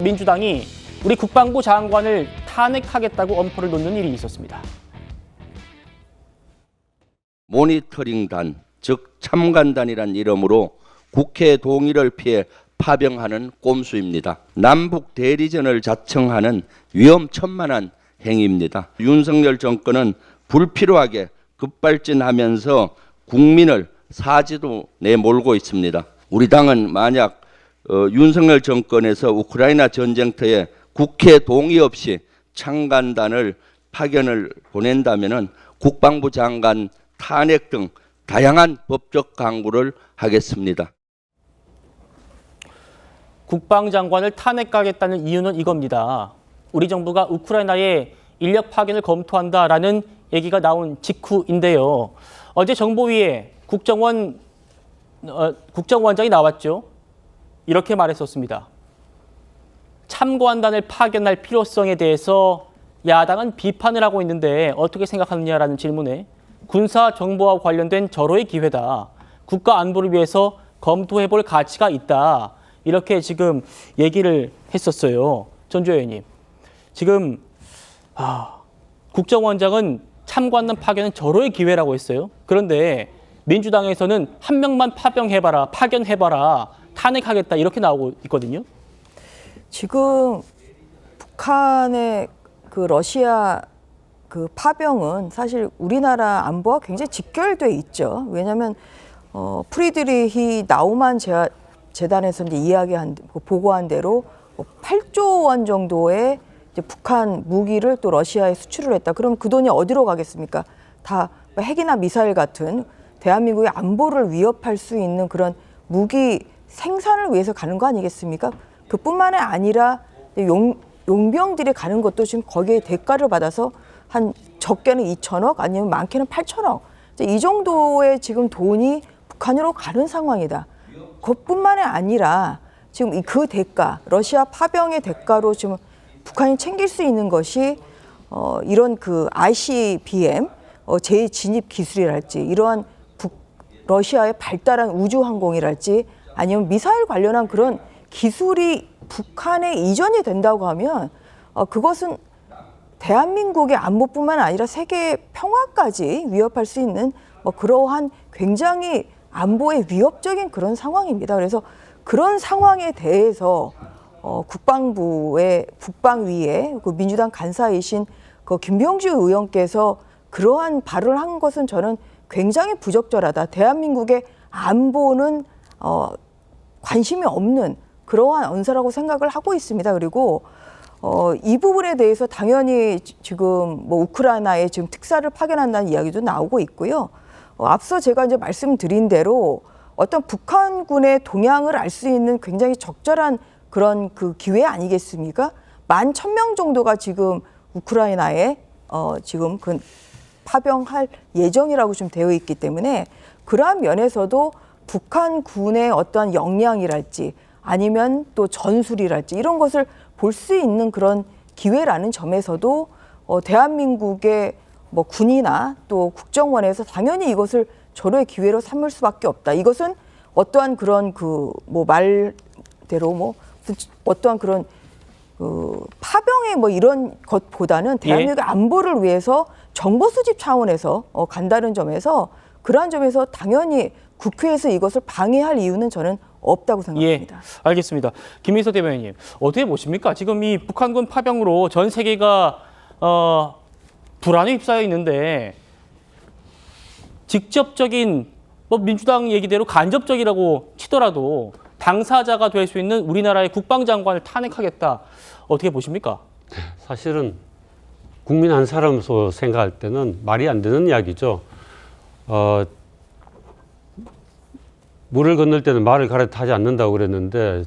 민주당이 우리 국방부 장관을 탄핵하겠다고 엄포를 놓는 일이 있었습니다. 모니터링단, 즉 참관단이란 이름으로 국회 동의를 피해 파병하는 꼼수입니다. 남북 대리전을 자청하는 위험천만한 행위입니다. 윤석열 정권은 불필요하게 급발진하면서 국민을 사지로 내몰고 있습니다. 우리 당은 만약 윤석열 정권에서 우크라이나 전쟁터에 국회 동의 없이 참관단을 파견을 보낸다면 국방부 장관 탄핵 등 다양한 법적 강구를 하겠습니다. 국방장관을 탄핵하겠다는 이유는 이겁니다. 우리 정부가 우크라이나에 인력 파견을 검토한다라는 얘기가 나온 직후인데요. 어제 정보위에 국정원장이 나왔죠. 이렇게 말했었습니다. 참관단을 파견할 필요성에 대해서 야당은 비판을 하고 있는데 어떻게 생각하느냐라는 질문에 군사정보와 관련된 절호의 기회다. 국가 안보를 위해서 검토해볼 가치가 있다. 이렇게 지금 얘기를 했었어요. 전주 의원님. 지금 국정원장은 참관단 파견은 절호의 기회라고 했어요. 그런데 민주당에서는 한 명만 파견해봐라, 탄핵하겠다 이렇게 나오고 있거든요. 지금 북한의 그 러시아 그 파병은 사실 우리나라 안보와 굉장히 직결돼 있죠. 왜냐하면 프리드리히 나우만 재단에서 이제 보고한 대로 8조 원 정도의 이제 북한 무기를 또 러시아에 수출을 했다. 그럼 그 돈이 어디로 가겠습니까? 다 핵이나 미사일 같은 대한민국의 안보를 위협할 수 있는 그런 무기 생산을 위해서 가는 거 아니겠습니까? 그뿐만이 아니라 용병들이 가는 것도 지금 거기에 대가를 받아서 한 적게는 2천억 아니면 많게는 8천억 이 정도의 지금 돈이 북한으로 가는 상황이다. 그것뿐만이 아니라 지금 그 대가, 러시아 파병의 대가로 지금 북한이 챙길 수 있는 것이 이런 그 ICBM 재진입 기술이랄지 이러한 러시아의 발달한 우주항공이랄지 아니면 미사일 관련한 그런 기술이 북한에 이전이 된다고 하면 그것은 대한민국의 안보뿐만 아니라 세계의 평화까지 위협할 수 있는 그러한 굉장히 안보에 위협적인 그런 상황입니다. 그래서 그런 상황에 대해서 국방위에 그 민주당 간사이신 그 김병주 의원께서 그러한 발언을 한 것은 저는 굉장히 부적절하다. 대한민국의 안보는 관심이 없는 그러한 언사라고 생각을 하고 있습니다. 그리고 이 부분에 대해서 당연히 지금 우크라이나에 지금 특사를 파견한다는 이야기도 나오고 있고요. 앞서 제가 이제 말씀드린 대로 어떤 북한군의 동향을 알 수 있는 굉장히 적절한 그런 그 기회 아니겠습니까? 11,000명 정도가 지금 우크라이나에 지금 그 파병할 예정이라고 좀 되어 있기 때문에 그러한 면에서도 북한군의 어떤 역량이랄지 아니면 또 전술이랄지 이런 것을 볼 수 있는 그런 기회라는 점에서도 대한민국의 군이나 또 국정원에서 당연히 이것을 절호의 기회로 삼을 수밖에 없다. 이것은 어떠한 그런 말대로 어떠한 그런 파병의 이런 것보다는 대한민국의 안보를 위해서 정보 수집 차원에서 간다는 점에서 그러한 점에서 당연히 국회에서 이것을 방해할 이유는 저는 없다고 생각합니다. 예, 알겠습니다. 김민석 대변인님, 어떻게 보십니까? 지금 이 북한군 파병으로 전 세계가 불안에 휩싸여 있는데 직접적인 민주당 얘기대로 간접적이라고 치더라도 당사자가 될 수 있는 우리나라의 국방장관을 탄핵하겠다. 어떻게 보십니까? 사실은 국민 한 사람으로서 생각할 때는 말이 안 되는 이야기죠. 물을 건널 때는 말을 갈아타지 않는다고 그랬는데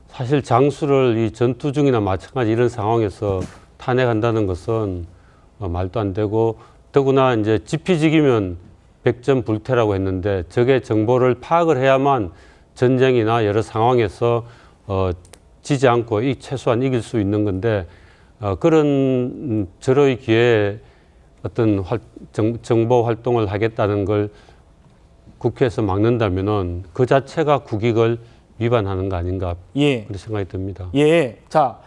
사실 장수를 이 전투 중이나 마찬가지 이런 상황에서 탄핵한다는 것은 말도 안 되고 더구나 이제 지피지기면 백전불태라고 했는데 적의 정보를 파악을 해야만 전쟁이나 여러 상황에서 지지 않고 최소한 이길 수 있는 건데 그런 절호의 기회에 어떤 정보 활동을 하겠다는 걸 국회에서 막는다면은 그 자체가 국익을 위반하는 거 아닌가 예. 그런 생각이 듭니다. 예. 자,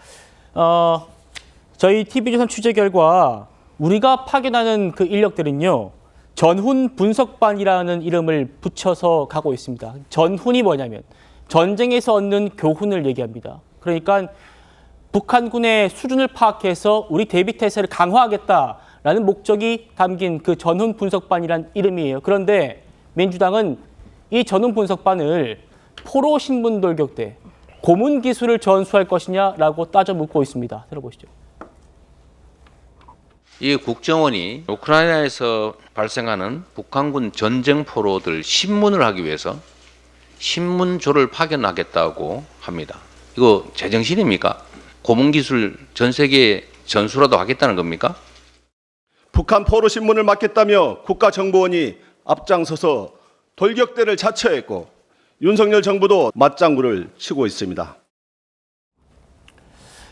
저희 TV조선 취재 결과 우리가 파견하는 그 인력들은요, 전훈 분석반이라는 이름을 붙여서 가고 있습니다. 전훈이 뭐냐면 전쟁에서 얻는 교훈을 얘기합니다. 그러니까 북한군의 수준을 파악해서 우리 대비 태세를 강화하겠다라는 목적이 담긴 그 전훈 분석반이란 이름이에요. 그런데 민주당은 이 전훈 분석반을 포로 신문 돌격대, 고문 기술을 전수할 것이냐라고 따져 묻고 있습니다. 들어보시죠. 이 국정원이 우크라이나에서 발생하는 북한군 전쟁 포로들 신문을 하기 위해서 신문조를 파견하겠다고 합니다. 이거 제정신입니까? 고문기술 전 세계에 전수라도 하겠다는 겁니까? 북한 포로 신문을 맡겠다며 국가정보원이 앞장서서 돌격대를 자처했고 윤석열 정부도 맞장구를 치고 있습니다.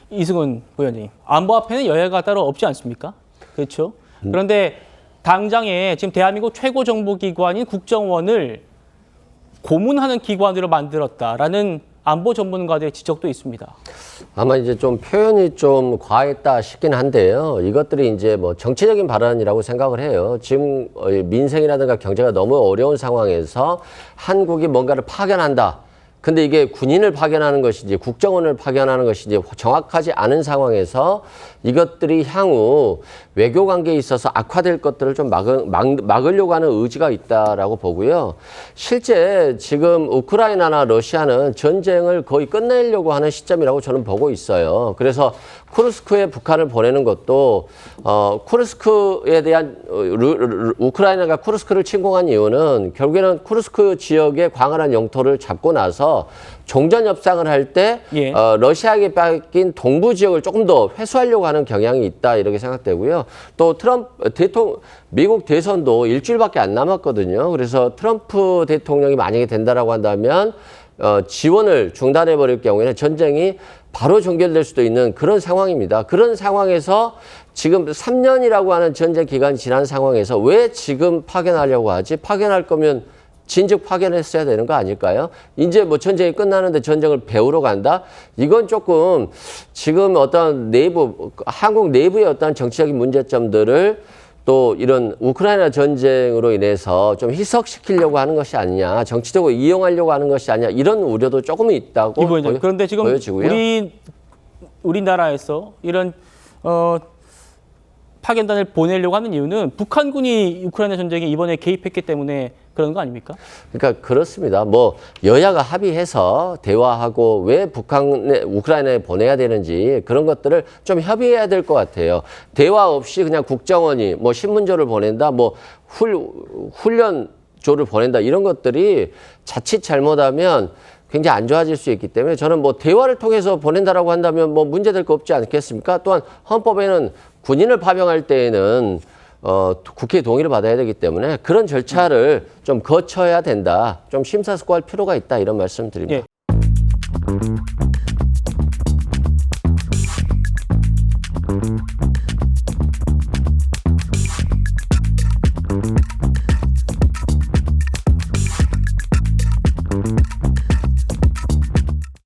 이승훈 부위원님, 안보 앞에는 여야가 따로 없지 않습니까? 그렇죠? 그런데 당장에 지금 대한민국 최고 정보기관인 국정원을 고문하는 기관으로 만들었다라는 안보 전문가들의 지적도 있습니다. 아마 이제 좀 표현이 좀 과했다 싶긴 한데요. 이것들이 이제 뭐 정치적인 발언이라고 생각을 해요. 지금 민생이라든가 경제가 너무 어려운 상황에서 한국이 뭔가를 파견한다. 근데 이게 군인을 파견하는 것인지 국정원을 파견하는 것인지 정확하지 않은 상황에서 이것들이 향후 외교 관계에 있어서 악화될 것들을 좀 막으려고 하는 의지가 있다라고 보고요. 실제 지금 우크라이나나 러시아는 전쟁을 거의 끝내려고 하는 시점이라고 저는 보고 있어요. 그래서 쿠르스크에 북한을 보내는 것도 쿠르스크에 대한 우크라이나가 쿠르스크를 침공한 이유는 결국에는 쿠르스크 지역의 광활한 영토를 잡고 나서 종전 협상을 할 때 예. 러시아에게 뺏긴 동부 지역을 조금 더 회수하려고 하는 경향이 있다 이렇게 생각되고요. 또 미국 대선도 일주일밖에 안 남았거든요. 그래서 트럼프 대통령이 만약에 된다라고 한다면 지원을 중단해 버릴 경우에는 전쟁이 바로 종결될 수도 있는 그런 상황입니다. 그런 상황에서 지금 3년이라고 하는 전쟁 기간이 지난 상황에서 왜 지금 파견하려고 하지? 파견할 거면 진즉 파견했어야 되는 거 아닐까요? 이제 뭐 전쟁이 끝나는데 전쟁을 배우러 간다? 이건 조금 지금 어떤 한국 내부의 어떤 정치적인 문제점들을 또 이런 우크라이나 전쟁으로 인해서 좀 희석시키려고 하는 것이 아니냐, 정치적으로 이용하려고 하는 것이 아니냐, 이런 우려도 조금 있다고 그런데 지금 보여지고요. 우리나라에서 이런 파견단을 보내려고 하는 이유는 북한군이 우크라이나 전쟁에 이번에 개입했기 때문에 그런 거 아닙니까? 그러니까 그렇습니다. 뭐 여야가 합의해서 대화하고 왜 우크라이나에 보내야 되는지 그런 것들을 좀 협의해야 될 것 같아요. 대화 없이 그냥 국정원이 뭐 신문조를 보낸다, 뭐 훈련조를 보낸다 이런 것들이 자칫 잘못하면 굉장히 안 좋아질 수 있기 때문에 저는 뭐 대화를 통해서 보낸다라고 한다면 뭐 문제될 거 없지 않겠습니까? 또한 헌법에는 군인을 파병할 때에는 국회 동의를 받아야 되기 때문에 그런 절차를 좀 거쳐야 된다. 좀 심사숙고할 필요가 있다. 이런 말씀 드립니다. 예.